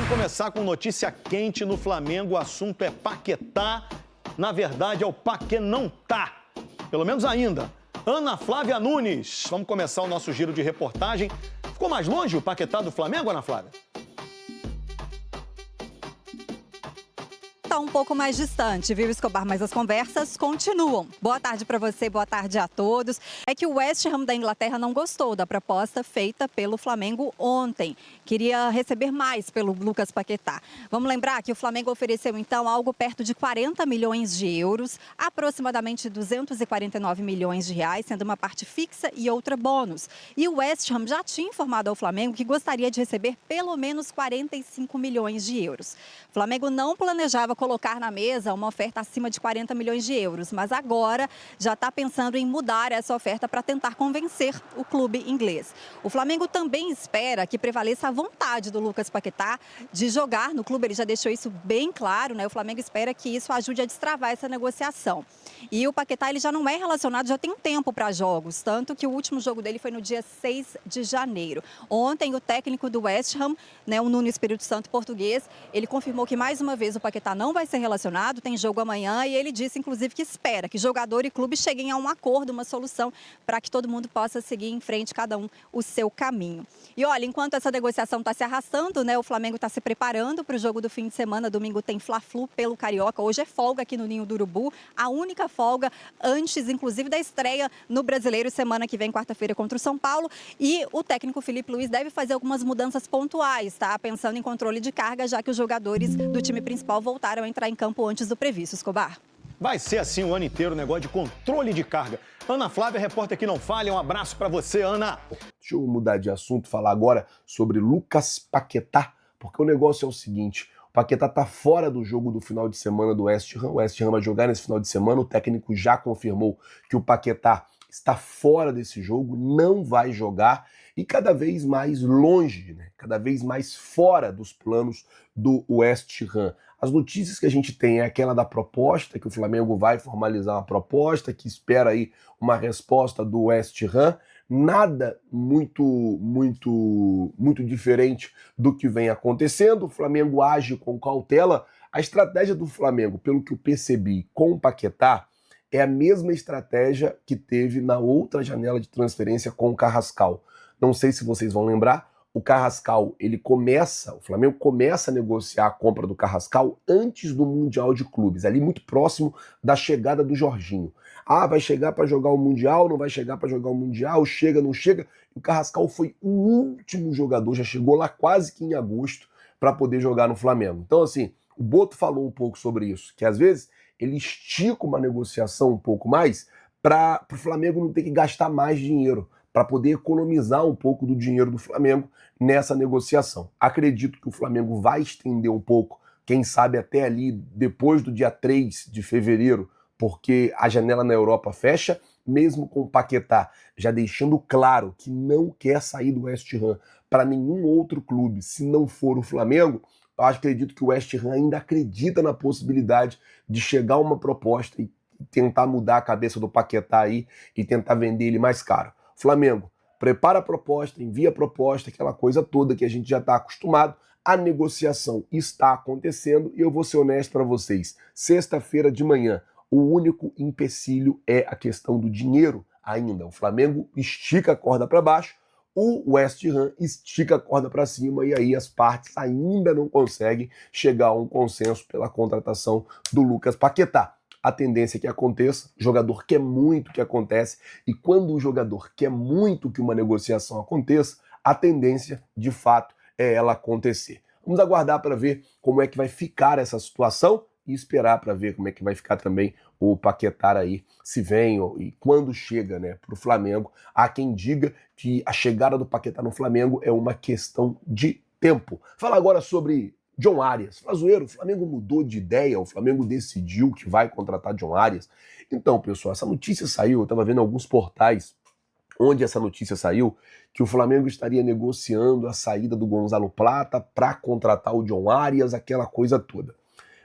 vamos começar com notícia quente no Flamengo. O assunto é Paquetá. Na verdade, é o Paquê não tá. Pelo menos ainda. Ana Flávia Nunes. Vamos começar o nosso giro de reportagem. Ficou mais longe o Paquetá do Flamengo, Ana Flávia? Tá um pouco mais distante, viu, Escobar? Mas as conversas continuam. Boa tarde para você, boa tarde a todos. É que o West Ham da Inglaterra não gostou da proposta feita pelo Flamengo ontem. Queria receber mais pelo Lucas Paquetá. Vamos lembrar que o Flamengo ofereceu, então, algo perto de 40 milhões de euros, aproximadamente 249 milhões de reais, sendo uma parte fixa e outra bônus. E o West Ham já tinha informado ao Flamengo que gostaria de receber pelo menos 45 milhões de euros. O Flamengo não planejava colocar na mesa uma oferta acima de 40 milhões de euros, mas agora já está pensando em mudar essa oferta para tentar convencer o clube inglês. O Flamengo também espera que prevaleça a vontade do Lucas Paquetá de jogar no clube, ele já deixou isso bem claro, né? O Flamengo espera que isso ajude a destravar essa negociação. E o Paquetá, ele já não é relacionado, já tem um tempo para jogos, tanto que o último jogo dele foi no dia 6 de janeiro. Ontem, o técnico do West Ham, né, o Nuno Espírito Santo português, ele confirmou que mais uma vez o Paquetá não vai ser relacionado, tem jogo amanhã, e ele disse, inclusive, que espera que jogador e clube cheguem a um acordo, uma solução, para que todo mundo possa seguir em frente, cada um o seu caminho. E olha, enquanto essa negociação está se arrastando, né, o Flamengo está se preparando para o jogo do fim de semana. Domingo tem Fla-Flu pelo Carioca, hoje é folga aqui no Ninho do Urubu, a única folga antes, inclusive, da estreia no Brasileiro, semana que vem, quarta-feira, contra o São Paulo. E o técnico Felipe Luiz deve fazer algumas mudanças pontuais, tá? Pensando em controle de carga, já que os jogadores do time principal voltaram a entrar em campo antes do previsto, Escobar. Vai ser assim o ano inteiro, o negócio de controle de carga. Ana Flávia, repórter que não falha, um abraço para você, Ana. Deixa eu mudar de assunto, falar agora sobre Lucas Paquetá, porque o negócio é o seguinte: o Paquetá tá fora do jogo do final de semana do West Ham. O West Ham vai jogar nesse final de semana, o técnico já confirmou que o Paquetá está fora desse jogo, não vai jogar e cada vez mais longe, né? Cada vez mais fora dos planos do West Ham. As notícias que a gente tem é aquela da proposta, que o Flamengo vai formalizar uma proposta, que espera aí uma resposta do West Ham. Nada muito diferente do que vem acontecendo. O Flamengo age com cautela. A estratégia do Flamengo, pelo que eu percebi com o Paquetá, é a mesma estratégia que teve na outra janela de transferência com o Carrascal. Não sei se vocês vão lembrar, o Carrascal, o Flamengo começa a negociar a compra do Carrascal antes do Mundial de Clubes, ali muito próximo da chegada do Jorginho. Ah, vai chegar para jogar o Mundial, não vai chegar para jogar o Mundial, chega, não chega. O Carrascal foi o último jogador, já chegou lá quase que em agosto para poder jogar no Flamengo. Então, assim, o Boto falou um pouco sobre isso, que às vezes ele estica uma negociação um pouco mais para o Flamengo não ter que gastar mais dinheiro, para poder economizar um pouco do dinheiro do Flamengo nessa negociação. Acredito que o Flamengo vai estender um pouco, quem sabe até ali depois do dia 3 de fevereiro, porque a janela na Europa fecha, mesmo com o Paquetá já deixando claro que não quer sair do West Ham para nenhum outro clube, se não for o Flamengo. Eu acredito que o West Ham ainda acredita na possibilidade de chegar a uma proposta e tentar mudar a cabeça do Paquetá aí e tentar vender ele mais caro. Flamengo, prepara a proposta, envia a proposta, aquela coisa toda que a gente já está acostumado. A negociação está acontecendo e eu vou ser honesto para vocês. Sexta-feira de manhã, o único empecilho é a questão do dinheiro ainda. O Flamengo estica a corda para baixo, o West Ham estica a corda para cima e aí as partes ainda não conseguem chegar a um consenso pela contratação do Lucas Paquetá. A tendência é que aconteça, o jogador quer muito que aconteça, e quando o jogador quer muito que uma negociação aconteça, a tendência, de fato, é ela acontecer. Vamos aguardar para ver como é que vai ficar essa situação e esperar para ver como é que vai ficar também o Paquetá aí, se vem e quando chega, né, para o Flamengo. Há quem diga que a chegada do Paquetá no Flamengo é uma questão de tempo. Fala agora sobre John Arias. Flazoeiro, o Flamengo mudou de ideia, o Flamengo decidiu que vai contratar John Arias. Então, pessoal, essa notícia saiu, eu estava vendo alguns portais onde essa notícia saiu, que o Flamengo estaria negociando a saída do Gonzalo Plata para contratar o John Arias, aquela coisa toda.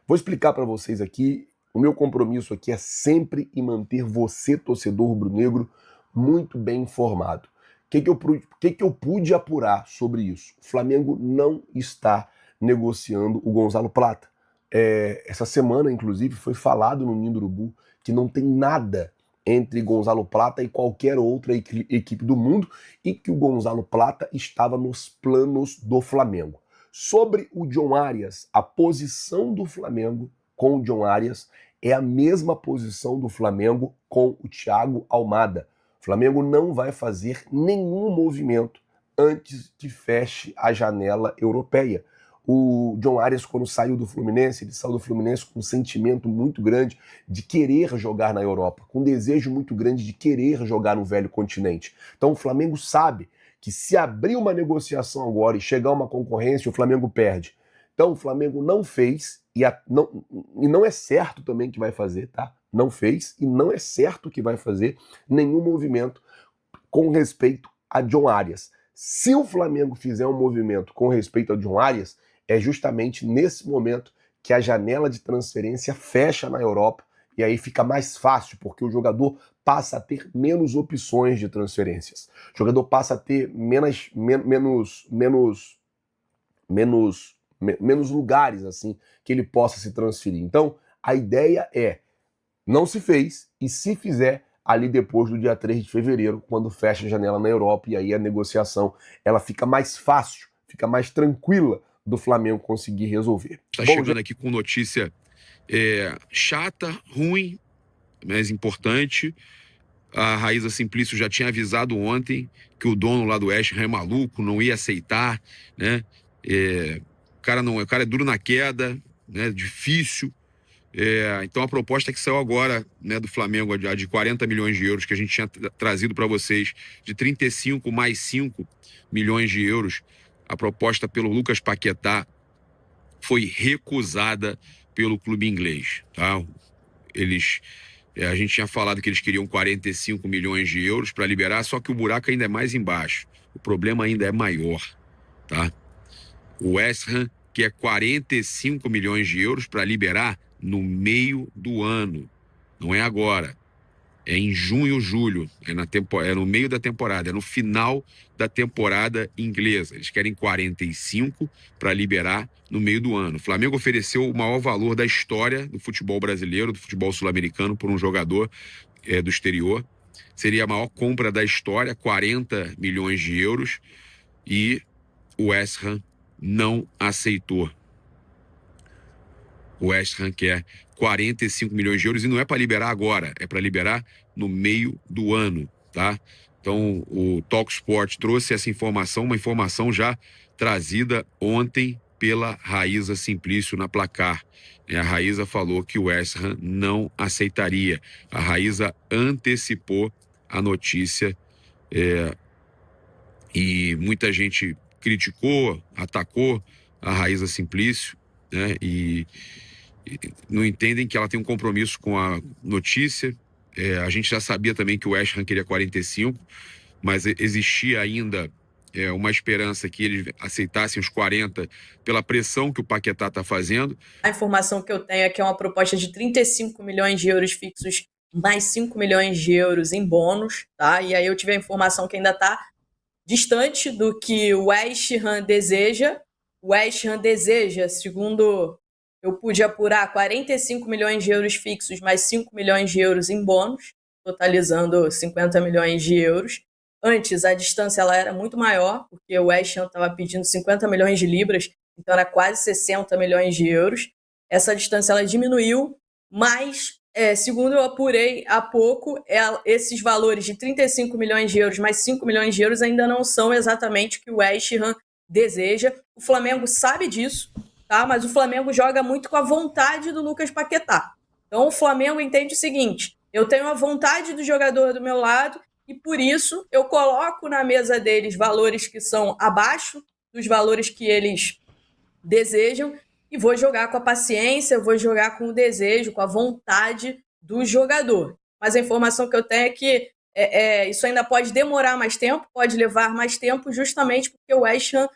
Vou explicar para vocês aqui, o meu compromisso aqui é sempre em manter você, torcedor rubro-negro, muito bem informado. O que eu pude apurar sobre isso? O Flamengo não está negociando o Gonzalo Plata. Essa semana, inclusive, foi falado no Ninho do Urubu que não tem nada entre Gonzalo Plata e qualquer outra equipe do mundo e que o Gonzalo Plata estava nos planos do Flamengo. Sobre o John Arias, a posição do Flamengo com o John Arias é a mesma posição do Flamengo com o Thiago Almada. O Flamengo não vai fazer nenhum movimento antes que feche a janela europeia. O John Arias, quando saiu do Fluminense, ele saiu do Fluminense com um sentimento muito grande de querer jogar na Europa, com um desejo muito grande de querer jogar no velho continente. Então o Flamengo sabe que se abrir uma negociação agora e chegar uma concorrência, o Flamengo perde. Então o Flamengo não fez, e não é certo também que vai fazer, tá? Não fez e não é certo que vai fazer nenhum movimento com respeito a John Arias. Se o Flamengo fizer um movimento com respeito a John Arias, é justamente nesse momento que a janela de transferência fecha na Europa e aí fica mais fácil, porque o jogador passa a ter menos opções de transferências. O jogador passa a ter menos lugares assim que ele possa se transferir. Então, a ideia não se fez, e se fizer, ali depois do dia 3 de fevereiro, quando fecha a janela na Europa, e aí a negociação ela fica mais fácil, fica mais tranquila do Flamengo conseguir resolver. Está chegando aqui com notícia chata, ruim, mas importante. A Raíza Simplício já tinha avisado ontem que o dono lá do West Ham é maluco, não ia aceitar, né? O cara é duro na queda, né? Difícil. Então a proposta que saiu agora, né, do Flamengo, de 40 milhões de euros, que a gente tinha trazido para vocês, de 35 mais 5 milhões de euros, a proposta pelo Lucas Paquetá foi recusada pelo clube inglês, tá? A gente tinha falado que eles queriam 45 milhões de euros para liberar, só que o buraco ainda é mais embaixo. O problema ainda é maior, tá? O West Ham quer 45 milhões de euros para liberar no meio do ano. Não é agora. É em junho, julho. É no meio da temporada. É no final da temporada inglesa. Eles querem 45 para liberar no meio do ano. O Flamengo ofereceu o maior valor da história do futebol brasileiro, do futebol sul-americano, por um jogador do exterior. Seria a maior compra da história, 40 milhões de euros. E o West Ham não aceitou. O West Ham quer 45 milhões de euros e não é para liberar agora, é para liberar no meio do ano, tá? Então, o Talksport trouxe essa informação, uma informação já trazida ontem pela Raíza Simplício na Placar. A Raíza falou que o West Ham não aceitaria. A Raíza antecipou a notícia e muita gente criticou, atacou a Raíza Simplício, né? E não entendem que ela tem um compromisso com a notícia. A gente já sabia também que o West Ham queria 45, mas existia ainda uma esperança que eles aceitassem os 40 pela pressão que o Paquetá está fazendo. A informação que eu tenho é que é uma proposta de 35 milhões de euros fixos, mais 5 milhões de euros em bônus, tá? E aí eu tive a informação que ainda está distante do que o West Ham deseja. O West Ham deseja, segundo eu pude apurar, 45 milhões de euros fixos mais 5 milhões de euros em bônus, totalizando 50 milhões de euros. Antes, a distância ela era muito maior, porque o West Ham estava pedindo 50 milhões de libras, então era quase 60 milhões de euros. Essa distância ela diminuiu, mas, segundo eu apurei há pouco, esses valores de 35 milhões de euros mais 5 milhões de euros ainda não são exatamente o que o West Ham deseja. O Flamengo sabe disso, tá? Mas o Flamengo joga muito com a vontade do Lucas Paquetá. Então o Flamengo entende o seguinte: eu tenho a vontade do jogador do meu lado e por isso eu coloco na mesa deles valores que são abaixo dos valores que eles desejam e vou jogar com a paciência, vou jogar com o desejo, com a vontade do jogador. Mas a informação que eu tenho é que isso ainda pode demorar mais tempo, pode levar mais tempo, justamente porque o West Ham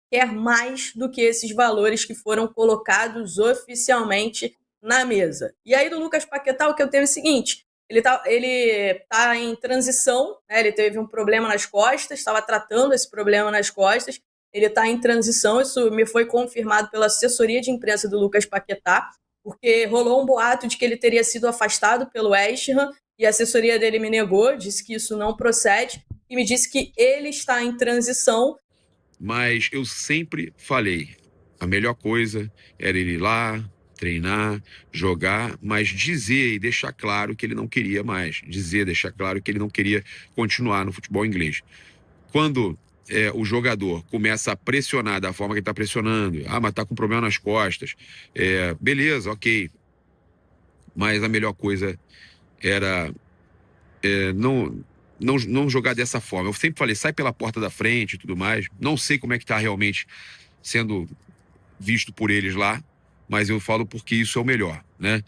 quer mais do que esses valores que foram colocados oficialmente na mesa. E aí do Lucas Paquetá, o que eu tenho é o seguinte: ele tá em transição, né? Ele teve um problema nas costas, estava tratando esse problema nas costas, ele está em transição. Isso me foi confirmado pela assessoria de imprensa do Lucas Paquetá, porque rolou um boato de que ele teria sido afastado pelo West Ham e a assessoria dele me negou, disse que isso não procede e me disse que ele está em transição. Mas eu sempre falei, a melhor coisa era ele ir lá, treinar, jogar, mas dizer e deixar claro que ele não queria mais. Deixar claro que ele não queria continuar no futebol inglês. Quando o jogador começa a pressionar da forma que ele está pressionando, mas está com problema nas costas, beleza, ok. Mas a melhor coisa era não jogar dessa forma. Eu sempre falei, sai pela porta da frente e tudo mais. Não sei como é que está realmente sendo visto por eles lá, mas eu falo porque isso é o melhor, né?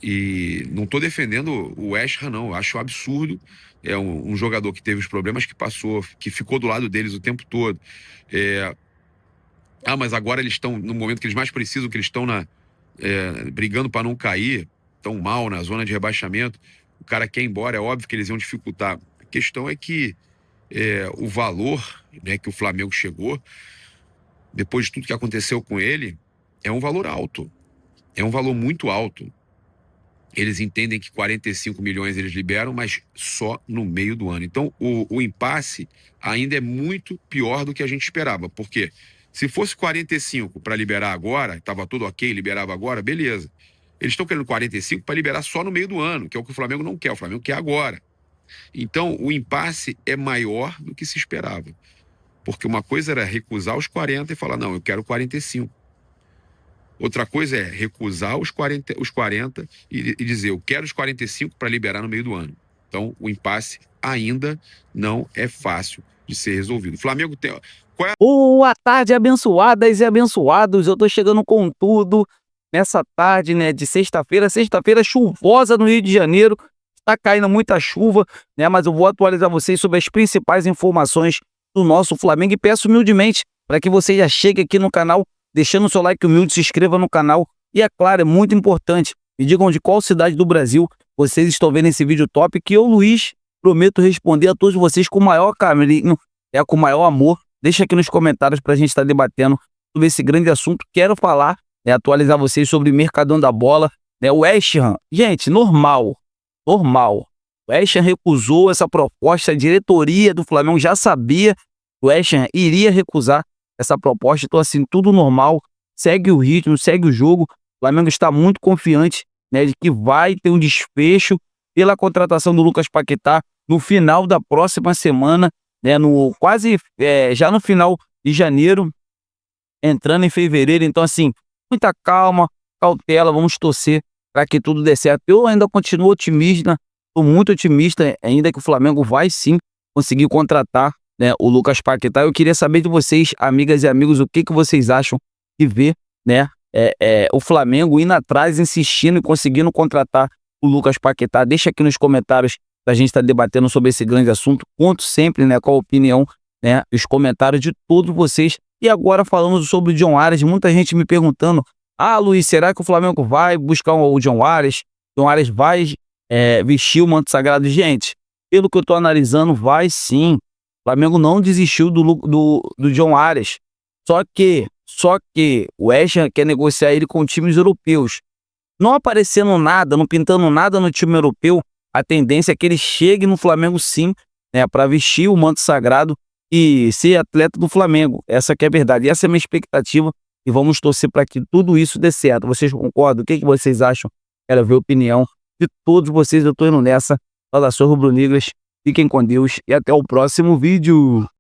E não estou defendendo o West Ham, não. Eu acho um absurdo. É um jogador que teve os problemas que passou, que ficou do lado deles o tempo todo. Mas agora eles estão no momento que eles mais precisam, que eles estão brigando para não cair, tão mal na zona de rebaixamento. O cara quer ir embora, é óbvio que eles iam dificultar. A questão é que o valor, né, que o Flamengo chegou, depois de tudo que aconteceu com ele, é um valor alto. É um valor muito alto. Eles entendem que 45 milhões eles liberam, mas só no meio do ano. Então, o impasse ainda é muito pior do que a gente esperava. Porque se fosse 45 para liberar agora, estava tudo ok, liberava agora, beleza. Eles estão querendo 45 para liberar só no meio do ano, que é o que o Flamengo não quer. O Flamengo quer agora. Então, o impasse é maior do que se esperava. Porque uma coisa era recusar os 40 e falar, não, eu quero 45. Outra coisa é recusar os 40 e dizer, eu quero os 45 para liberar no meio do ano. Então, o impasse ainda não é fácil de ser resolvido. O Flamengo tem... Boa tarde, abençoadas e abençoados. Eu tô chegando com tudo nessa tarde, né, de sexta-feira chuvosa no Rio de Janeiro. Está caindo muita chuva, né, mas eu vou atualizar vocês sobre as principais informações do nosso Flamengo e peço humildemente para que você já chegue aqui no canal, deixando o seu like humilde, se inscreva no canal e, é claro, é muito importante, me digam de qual cidade do Brasil vocês estão vendo esse vídeo top, que eu, Luiz, prometo responder a todos vocês com o maior carinho, com o maior amor. Deixa aqui nos comentários para a gente estar debatendo sobre esse grande assunto. Quero falar, atualizar vocês sobre o Mercadão da Bola, o West Ham. Gente, normal. O West Ham recusou essa proposta, a diretoria do Flamengo já sabia que o West Ham iria recusar essa proposta, então assim, tudo normal, segue o ritmo, segue o jogo. O Flamengo está muito confiante, de que vai ter um desfecho pela contratação do Lucas Paquetá no final da próxima semana, já no final de janeiro, entrando em fevereiro. Então assim, muita calma, cautela, vamos torcer para que tudo dê certo. Eu ainda continuo otimista, estou muito otimista ainda que o Flamengo vai sim conseguir contratar, o Lucas Paquetá. Eu queria saber de vocês, amigas e amigos, o que vocês acham de ver, o Flamengo indo atrás, insistindo e conseguindo contratar o Lucas Paquetá. Deixa aqui nos comentários para a gente estar debatendo sobre esse grande assunto. Conto sempre, com a opinião, os comentários de todos vocês. E agora falando sobre o John Ares, muita gente me perguntando, Luiz, será que o Flamengo vai buscar o John Ares? John Ares vai vestir o manto sagrado? Gente, pelo que eu estou analisando, vai sim. O Flamengo não desistiu do John Ares. Só que o West Ham quer negociar ele com times europeus. Não aparecendo nada, não pintando nada no time europeu, a tendência é que ele chegue no Flamengo sim, para vestir o manto sagrado e ser atleta do Flamengo. Essa que é a verdade, essa é a minha expectativa e vamos torcer para que tudo isso dê certo. Vocês concordam? O que vocês acham? Quero ver a opinião de todos vocês. Eu tô indo nessa. Saudações rubro-negras, fiquem com Deus e até o próximo vídeo.